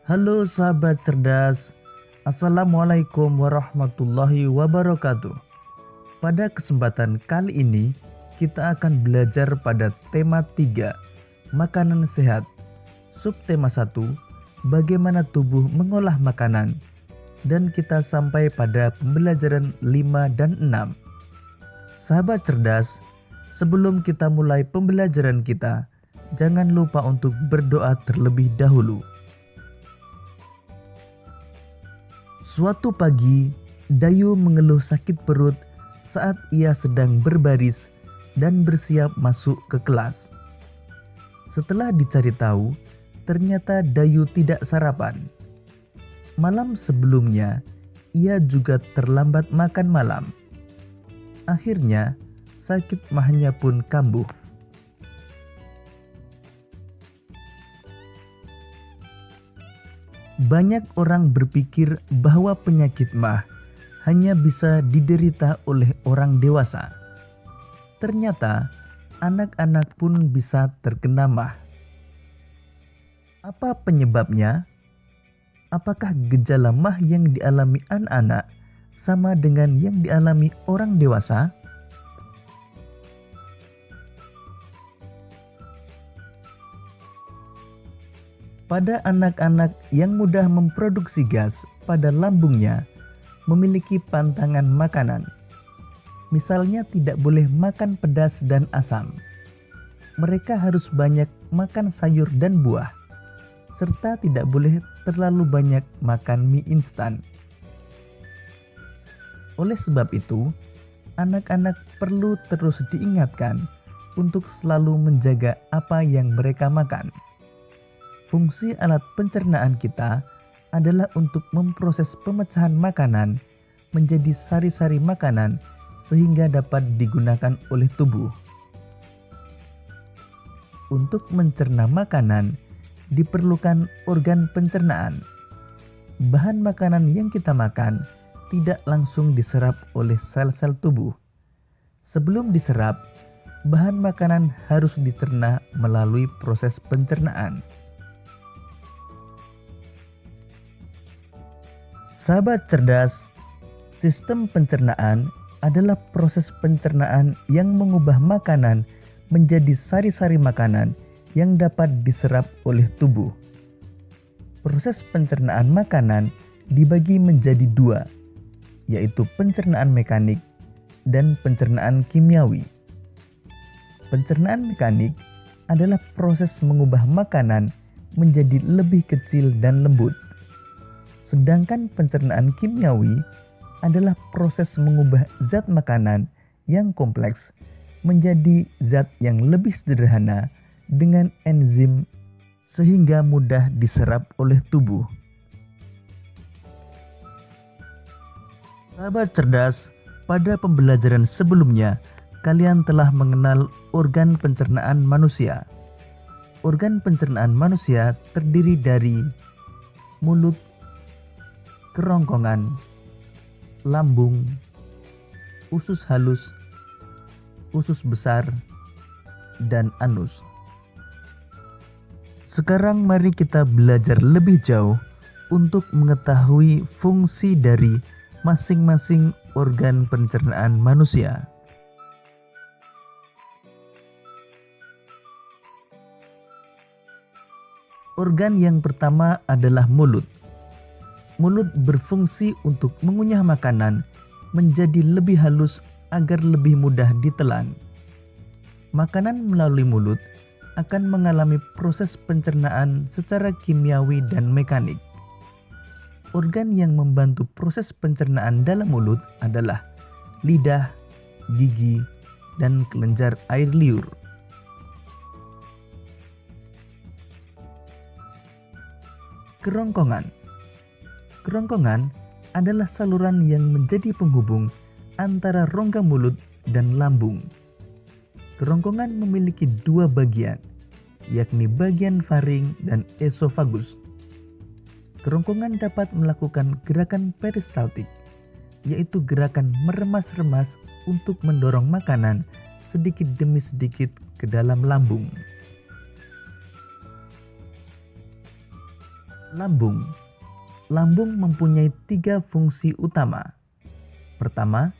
Halo sahabat cerdas, Assalamualaikum warahmatullahi wabarakatuh. Pada kesempatan kali ini, kita akan belajar pada tema 3, makanan sehat. Subtema 1, bagaimana tubuh mengolah makanan. Dan kita sampai pada pembelajaran 5 dan 6. Sahabat cerdas, sebelum kita mulai pembelajaran kita, jangan lupa untuk berdoa terlebih dahulu. Suatu pagi, Dayu mengeluh sakit perut saat ia sedang berbaris dan bersiap masuk ke kelas. Setelah dicari tahu, ternyata Dayu tidak sarapan. Malam sebelumnya, ia juga terlambat makan malam. Akhirnya, sakit mahnya pun kambuh. Banyak orang berpikir bahwa penyakit mah hanya bisa diderita oleh orang dewasa. Ternyata, anak-anak pun bisa terkena mah. Apa penyebabnya? Apakah gejala mah yang dialami anak-anak sama dengan yang dialami orang dewasa? Pada anak-anak yang mudah memproduksi gas pada lambungnya memiliki pantangan makanan. Misalnya tidak boleh makan pedas dan asam. Mereka harus banyak makan sayur dan buah, serta tidak boleh terlalu banyak makan mie instan. Oleh sebab itu, anak-anak perlu terus diingatkan untuk selalu menjaga apa yang mereka makan. Fungsi alat pencernaan kita adalah untuk memproses pemecahan makanan menjadi sari-sari makanan sehingga dapat digunakan oleh tubuh. Untuk mencerna makanan diperlukan organ pencernaan. Bahan makanan yang kita makan tidak langsung diserap oleh sel-sel tubuh. Sebelum diserap, bahan makanan harus dicerna melalui proses pencernaan. Sahabat cerdas, sistem pencernaan adalah proses pencernaan yang mengubah makanan menjadi sari-sari makanan yang dapat diserap oleh tubuh. Proses pencernaan makanan dibagi menjadi dua, yaitu pencernaan mekanik dan pencernaan kimiawi. Pencernaan mekanik adalah proses mengubah makanan menjadi lebih kecil dan lembut. Sedangkan pencernaan kimiawi adalah proses mengubah zat makanan yang kompleks menjadi zat yang lebih sederhana dengan enzim sehingga mudah diserap oleh tubuh. Sahabat cerdas, pada pembelajaran sebelumnya kalian telah mengenal organ pencernaan manusia. Organ pencernaan manusia terdiri dari mulut, kerongkongan, lambung, usus halus, usus besar, dan anus. Sekarang mari kita belajar lebih jauh untuk mengetahui fungsi dari masing-masing organ pencernaan manusia. Organ yang pertama adalah mulut. Mulut berfungsi untuk mengunyah makanan menjadi lebih halus agar lebih mudah ditelan. Makanan melalui mulut akan mengalami proses pencernaan secara kimiawi dan mekanik. Organ yang membantu proses pencernaan dalam mulut adalah lidah, gigi, dan kelenjar air liur. Kerongkongan. Kerongkongan adalah saluran yang menjadi penghubung antara rongga mulut dan lambung. Kerongkongan memiliki dua bagian, yakni bagian faring dan esofagus. Kerongkongan dapat melakukan gerakan peristaltik, yaitu gerakan meremas-remas untuk mendorong makanan sedikit demi sedikit ke dalam lambung. Lambung. Lambung mempunyai 3 fungsi utama. Pertama,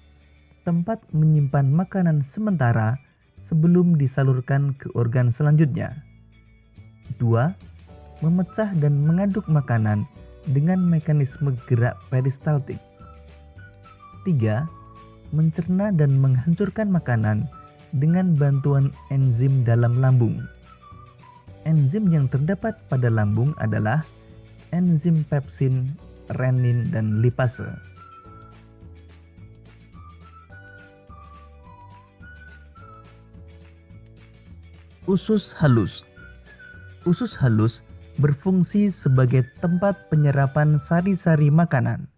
tempat menyimpan makanan sementara sebelum disalurkan ke organ selanjutnya. 2. Memecah dan mengaduk makanan dengan mekanisme gerak peristaltik. 3. Mencerna dan menghancurkan makanan dengan bantuan enzim dalam lambung. Enzim yang terdapat pada lambung adalah enzim pepsin, renin, dan lipase. Usus halus. Usus halus berfungsi sebagai tempat penyerapan sari-sari makanan.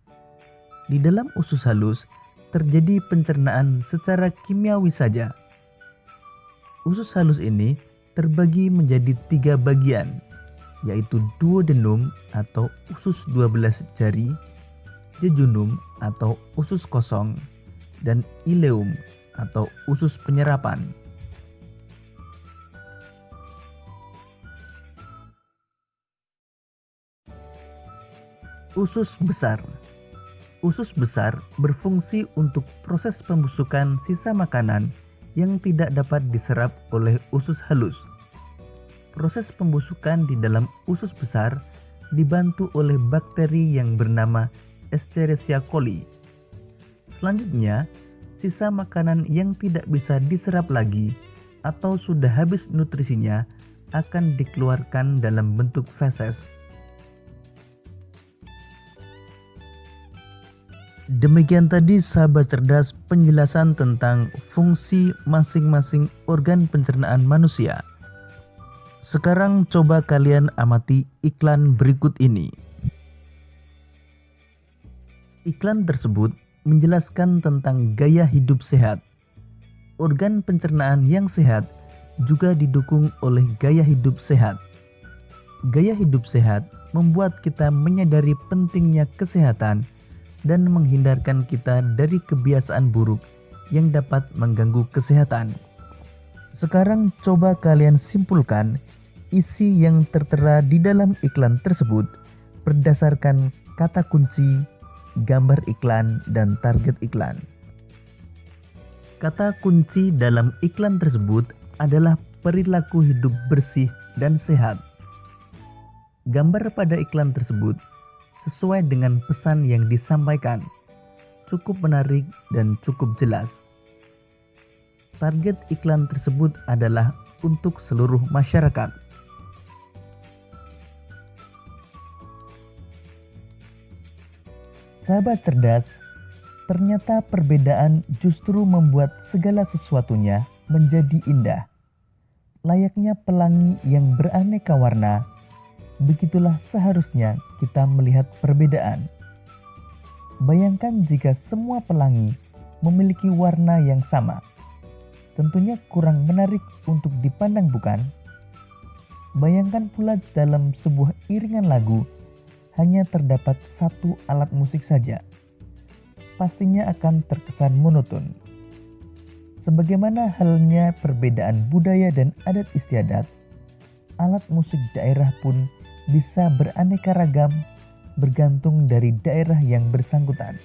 Di dalam usus halus terjadi pencernaan secara kimiawi saja. Usus halus ini terbagi menjadi 3 bagian, yaitu duodenum atau usus 12 jari, jejunum atau usus kosong, dan ileum atau usus penyerapan. Usus besar. Usus besar berfungsi untuk proses pembusukan sisa makanan yang tidak dapat diserap oleh usus halus. Proses pembusukan di dalam usus besar dibantu oleh bakteri yang bernama Escherichia coli. Selanjutnya, sisa makanan yang tidak bisa diserap lagi atau sudah habis nutrisinya akan dikeluarkan dalam bentuk feses. Demikian tadi sahabat cerdas penjelasan tentang fungsi masing-masing organ pencernaan manusia. Sekarang coba kalian amati iklan berikut ini. Iklan tersebut menjelaskan tentang gaya hidup sehat. Organ pencernaan yang sehat juga didukung oleh gaya hidup sehat. Gaya hidup sehat membuat kita menyadari pentingnya kesehatan dan menghindarkan kita dari kebiasaan buruk yang dapat mengganggu kesehatan. Sekarang coba kalian simpulkan isi yang tertera di dalam iklan tersebut berdasarkan kata kunci, gambar iklan, dan target iklan. Kata kunci dalam iklan tersebut adalah perilaku hidup bersih dan sehat. Gambar pada iklan tersebut sesuai dengan pesan yang disampaikan, cukup menarik dan cukup jelas. Target iklan tersebut adalah untuk seluruh masyarakat. Sahabat cerdas, ternyata perbedaan justru membuat segala sesuatunya menjadi indah. Layaknya pelangi yang beraneka warna, begitulah seharusnya kita melihat perbedaan. Bayangkan jika semua pelangi memiliki warna yang sama. Tentunya kurang menarik untuk dipandang, bukan? Bayangkan pula dalam sebuah iringan lagu hanya terdapat satu alat musik saja. Pastinya akan terkesan monoton. Sebagaimana halnya perbedaan budaya dan adat istiadat, alat musik daerah pun bisa beraneka ragam bergantung dari daerah yang bersangkutan.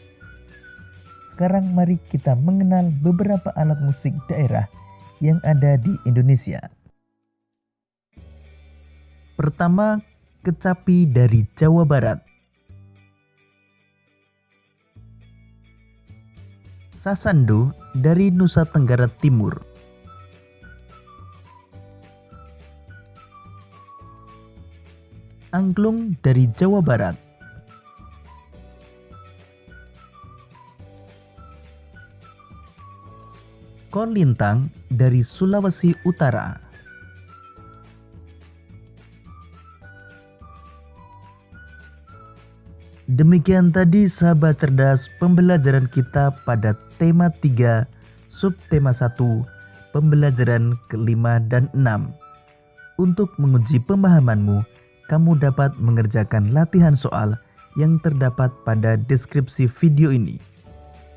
Sekarang mari kita mengenal beberapa alat musik daerah yang ada di Indonesia. Pertama, kecapi dari Jawa Barat. Sasando dari Nusa Tenggara Timur. Angklung dari Jawa Barat. Kolintang dari Sulawesi Utara. Demikian tadi sahabat cerdas pembelajaran kita pada tema 3, subtema 1, pembelajaran ke-5 dan 6. Untuk menguji pemahamanmu, kamu dapat mengerjakan latihan soal yang terdapat pada deskripsi video ini.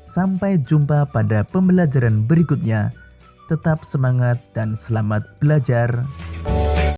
Sampai jumpa pada pembelajaran berikutnya. Tetap semangat dan selamat belajar.